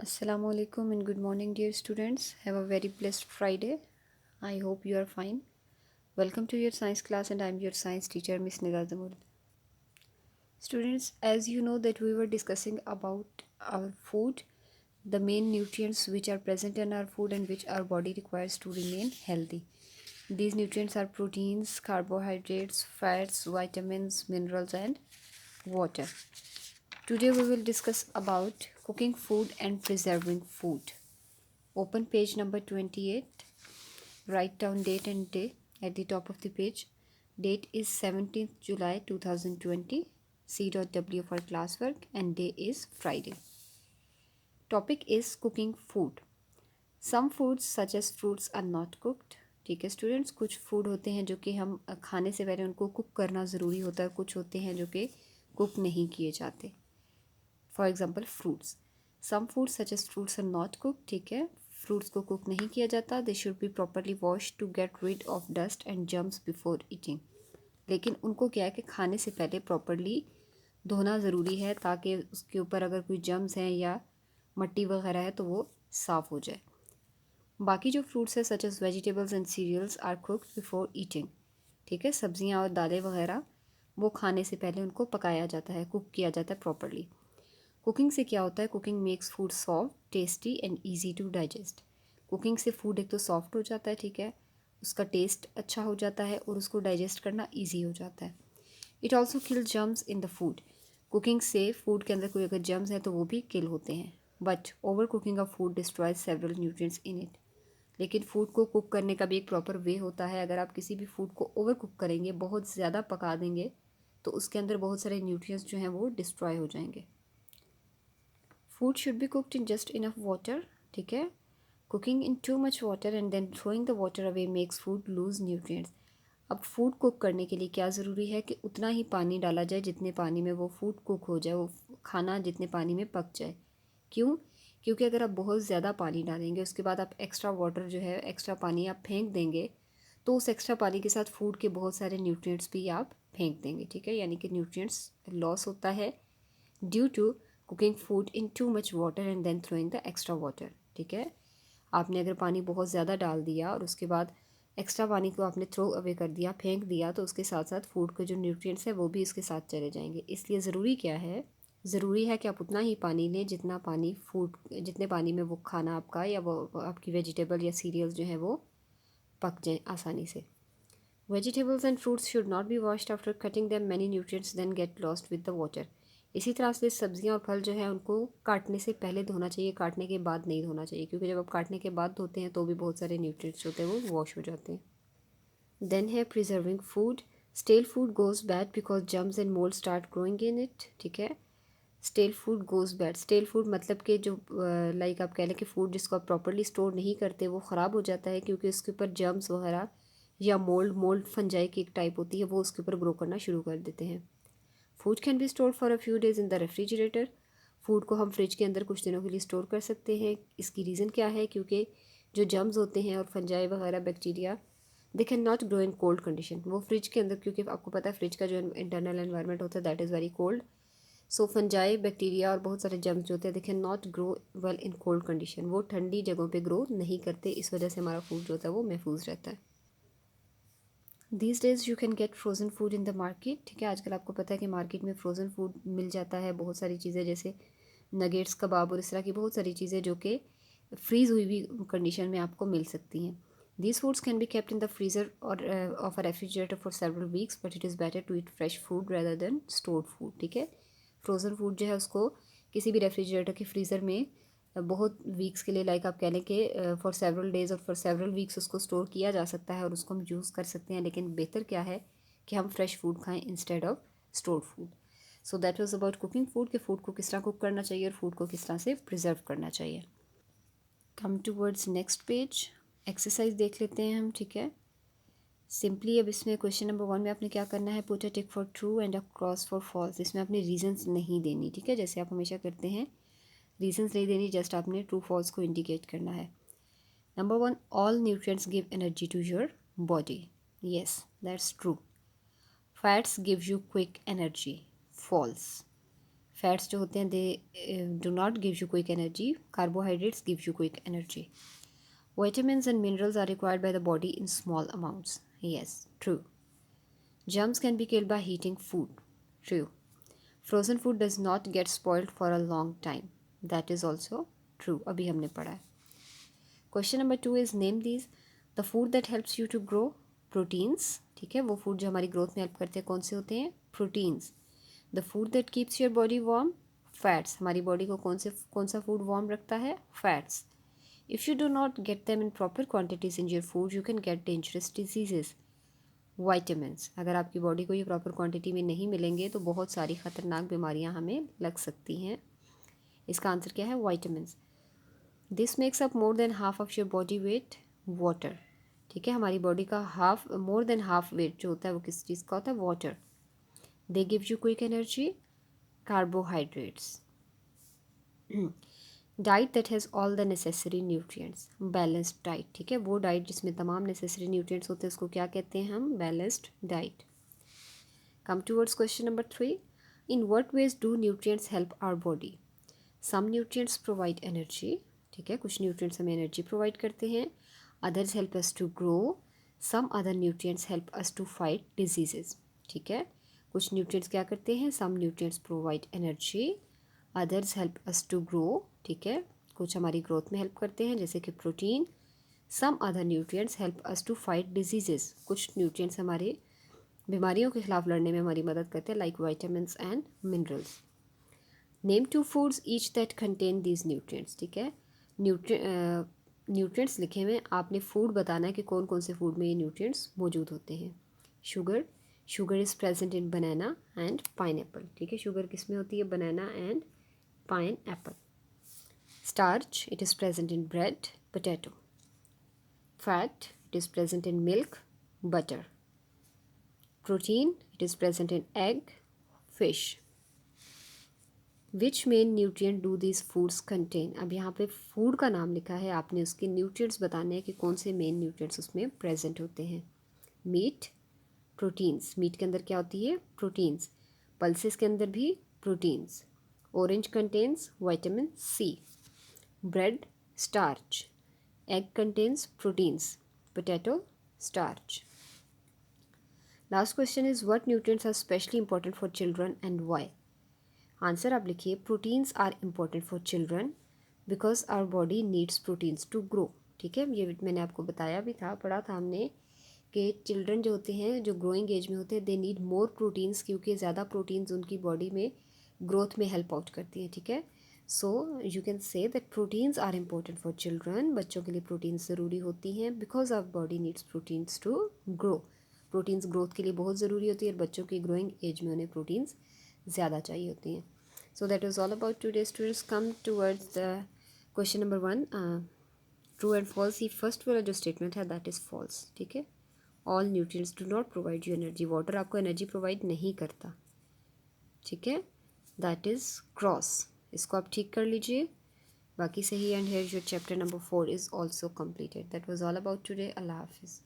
Assalamu alaikum and good morning, dear students. Have a very blessed Friday. I hope you are fine. Welcome to your science class, and I'm your science teacher, Miss Nidadamul. Students, as you know that we were discussing about our food, the main nutrients which are present in our food and which our body requires to remain healthy. These nutrients are proteins, carbohydrates, fats, vitamins, minerals, and water. Today we will discuss about cooking food and preserving food. Open page number 28. Write down date and day at the top of the page. Date is 17th July 2020. C.W for classwork and day is Friday. Topic is cooking food. Some foods such as fruits are not cooked. ठीक है students, कुछ food होते हैं जो कि हम खाने से पहले उनको कुक करना ज़रूरी होता है, कुछ होते हैं जो कि कुक नहीं किए जाते. For example fruits. Some foods such as fruits are not cook. ठीक है, फ्रूट्स को कुक नहीं किया जाता. They should be properly wash to get rid of dust and germs before eating. लेकिन उनको क्या है कि खाने से पहले प्रॉपरली धोना ज़रूरी है ताकि उसके ऊपर अगर कोई जर्म्स हैं या मट्टी वगैरह है तो वो साफ़ हो जाए. बाकी जो फ्रूट्स है such as vegetables and cereals are cooked before eating. ठीक है, सब्जियां और दालें वगैरह वो खाने से पहले उनको पकाया जाता है, कुक किया जाता है प्रॉपरली. कुकिंग से क्या होता है? Cooking makes food soft, tasty and easy to digest. Cooking से फूड एक तो सॉफ्ट हो जाता है, ठीक है, उसका टेस्ट अच्छा हो जाता है और उसको डाइजेस्ट करना ईजी हो जाता है. It also kill germs in the food. Cooking से फूड के अंदर कोई अगर जर्म्स हैं तो वो भी किल होते हैं. But over cooking of food destroys several nutrients in it. लेकिन फूड को कुक करने का भी एक प्रॉपर वे होता है. अगर आप किसी भी फूड को ओवर कुक करेंगे, बहुत ज़्यादा पका देंगे, तो उसके अंदर बहुत सारे न्यूट्रिएंट्स जो हैं वो डिस्ट्रॉय हो जाएंगे. Food should be cooked in just enough water. ठीक है, cooking in too much water and then throwing the water away makes food lose nutrients. अब फूड कुक करने के लिए क्या ज़रूरी है कि उतना ही पानी डाला जाए जितने पानी में वो फूड कुक हो जाए, वो खाना जितने पानी में पक जाए. क्यों? क्योंकि अगर आप बहुत ज़्यादा पानी डालेंगे, उसके बाद आप एक्स्ट्रा वाटर जो है, एक्स्ट्रा पानी आप फेंक देंगे, तो उस एक्स्ट्रा पानी के साथ फूड के बहुत सारे न्यूट्रिएंट्स भी आप फेंक देंगे. ठीक है, यानी कि न्यूट्रिएंट्स लॉस होता है due to cooking food in too much water and then throwing the extra water. ठीक है, आपने अगर पानी बहुत ज़्यादा डाल दिया और उसके बाद एक्स्ट्रा पानी को आपने थ्रो अवे कर दिया, फेंक दिया, तो उसके साथ साथ फूड के जो न्यूट्रिएंट्स हैं वो भी इसके साथ चले जाएंगे. इसलिए ज़रूरी क्या है? ज़रूरी है कि आप उतना ही पानी लें जितना पानी फूड, जितने पानी में वो खाना आपका या वो आपकी वेजिटेबल या सीरियल्स जो है वो पक जाए आसानी से. Vegetables and fruits should not be washed after cutting them. Many nutrients then get lost with the water. इसी तरह से सब्जियां और फल जो है उनको काटने से पहले धोना चाहिए, काटने के बाद नहीं धोना चाहिए, क्योंकि जब आप काटने के बाद धोते हैं तो भी बहुत सारे न्यूट्रिएंट्स होते हैं वो वॉश हो जाते हैं. देन है preserving food. Stele food goes bad because germs and mould start growing in it. ठीक है, stele food goes bad. Stele food मतलब कि जो लाइक आप कह लें कि फूड जिसको आप प्रॉपरली स्टोर नहीं करते वो ख़राब हो जाता है, क्योंकि उसके ऊपर जर्म्स वगैरह या मोल्ड फंजाई की एक टाइप होती है, वो उसके ऊपर ग्रो करना शुरू कर देते हैं. Food can be store for a few days in the refrigerator. Food को हम फ्रिज के अंदर कुछ दिनों के लिए स्टोर कर सकते हैं. इसकी रीज़न क्या है? क्योंकि जो जर्म्स होते हैं और फंजाई वगैरह bacteria, they can not grow in cold condition. वो फ्रिज के अंदर, क्योंकि आपको पता है फ्रिज का जो इंटरनल एनवायरनमेंट होता है that is very cold. So fungi bacteria और बहुत सारे जर्म्स जो होते हैं they can not grow well in cold condition. वो ठंडी जगहों पे ग्रो नहीं करते, इस वजह से हमारा फूड जो होता है वो महफूज रहता है. These days you can get frozen food in the market. ठीक है, आजकल आपको पता है कि मार्केट में फ़्रोज़न फूड मिल जाता है. बहुत सारी चीज़ें जैसे नगेट्स, कबाब और इस तरह की बहुत सारी चीज़ें जो कि फ्रीज़ हुई हुई कंडीशन में आपको मिल सकती हैं. These foods can be kept in the freezer or of a refrigerator for several weeks, but it is better to eat fresh food rather than stored food. ठीक है, फ्रोज़न फूड जो है उसको किसी भी रेफ्रिजरेटर के फ्रीज़र में बहुत वीक्स के लिए, लाइक आप कह लें कि फॉर सेवरल डेज़ और फॉर सेवरल वीक्स उसको स्टोर किया जा सकता है और उसको हम यूज़ कर सकते हैं. लेकिन बेहतर क्या है कि हम फ्रेश फूड खाएं instead of stored food. So that was about cooking food, के फूड को किस तरह कुक करना चाहिए और फूड को किस तरह से प्रिजर्व करना चाहिए. Come towards next page. Exercise देख लेते हैं हम. ठीक है, सिंपली अब इसमें क्वेश्चन नंबर 1 में आपने क्या करना है? Put a tick for true and a cross for false. इसमें आपने रीजंस नहीं देनी. ठीक है, जैसे आप हमेशा करते हैं, रीजंस नहीं देनी, जस्ट आपने ट्रू फॉल्स को इंडिकेट करना है. Number 1, all nutrients give energy to your body. Yes, that's true. Fats give you quick energy. False. Fats जो होते हैं they do not give you quick energy, carbohydrates give you quick energy. Vitamins and minerals are required by the body in small amounts. Yes, true. Germs can be killed by heating food. True. Frozen food does not get spoiled for a long time. That is also true. अभी हमने पढ़ा है. Question number 2 is name these. The food that helps you to grow. Proteins. ठीक है, वो food जो हमारी growth में हेल्प करते हैं कौन से होते हैं? Proteins. The food that keeps your body warm. Fats. हमारी बॉडी को कौन सा फूड वार्म रखता है? Fats. If you do not get them in proper quantities in your food, you can get dangerous diseases. Vitamins. अगर आपकी body को ये प्रॉपर क्वांटिटी में नहीं मिलेंगे तो बहुत सारी ख़तरनाक बीमारियां हमें लग सकती हैं. इसका आंसर क्या है? Vitamins. This makes up more than half of your body weight. Water. ठीक है, हमारी बॉडी का मोर देन हाफ वेट जो होता है वो किस चीज़ का होता है? Water. They give you quick energy. Carbohydrates. Diet that has all the necessary nutrients. Balanced diet. ठीक है, वो डाइट जिसमें तमाम नेसेसरी न्यूट्रिएंट्स होते हैं उसको क्या कहते हैं हम? Balanced diet. Come towards question number 3. In what ways do nutrients help our body? Some nutrients provide energy. ठीक है, कुछ न्यूट्रिएंट्स हमें एनर्जी प्रोवाइड करते हैं. Others help us to grow. Some other nutrients help us to fight diseases. ठीक है, कुछ nutrients क्या करते हैं? Some nutrients provide energy. Others help us to grow. ठीक है, कुछ हमारी ग्रोथ में हेल्प करते हैं जैसे कि protein. Some other nutrients help us to fight diseases. कुछ न्यूट्रिएंट्स हमारे बीमारियों के खिलाफ लड़ने में हमारी मदद करते हैं like vitamins and minerals. Name 2 foods each that contain these nutrients. ठीक है, न्यूट्रिएंट्स लिखे हुए, आपने फूड बताना है कि कौन कौन से फूड में ये न्यूट्रिएंट्स मौजूद होते हैं. Sugar. Sugar is present in banana and pineapple. ठीक है, शुगर किस में होती है? बनाना and pineapple. Starch, it is present in bread, potato. Fat, it is present in milk, butter. Protein, it is present in egg, fish. Which main nutrient do these foods contain? अब यहाँ पे food का नाम लिखा है, आपने उसके nutrients बताने हैं कि कौन से मेन न्यूट्रिएंट्स उसमें प्रेजेंट होते हैं. मीट. प्रोटीन्स. मीट के अंदर क्या होती है? प्रोटीन्स. पल्सेस के अंदर भी proteins. Orange contains vitamin C. Bread, starch. Egg contains proteins. Potato, starch. Last question is what nutrients are specially important for children and why? Answer आप लिखिए. Proteins are important for children because our body needs proteins to grow. ठीक है, ये मैंने आपको बताया भी था, पढ़ा था हमने कि चिल्ड्रन जो होते हैं, जो ग्रोइंग एज में होते हैं, दे नीड मोर प्रोटीन्स क्योंकि ज़्यादा प्रोटीन्स उनकी बॉडी में ग्रोथ में हेल्प आउट करती है. ठीक है, so you can say that proteins are important for children. बच्चों के लिए प्रोटीन्स ज़रूरी होती हैं because our body needs proteins to grow. Proteins growth के लिए बहुत ज़रूरी होती है और बच्चों की ग्रोइंग एज में उन्हें प्रोटीन्स ज़्यादा चाहिए होती हैं. So that was all about today students. Come towards the question number 1. True and false. ये फर्स्ट वाला जो स्टेटमेंट है दैट इज़ फॉल्स. ठीक है, all nutrients do not provide you energy. Water आपको एनर्जी प्रोवाइड नहीं करता. ठीक है, दैट इज़ क्रॉस. इसको आप ठीक कर लीजिए. बाकी सही. And here your chapter number 4 is also completed. That was all about today. अल्लाह हाफिज़.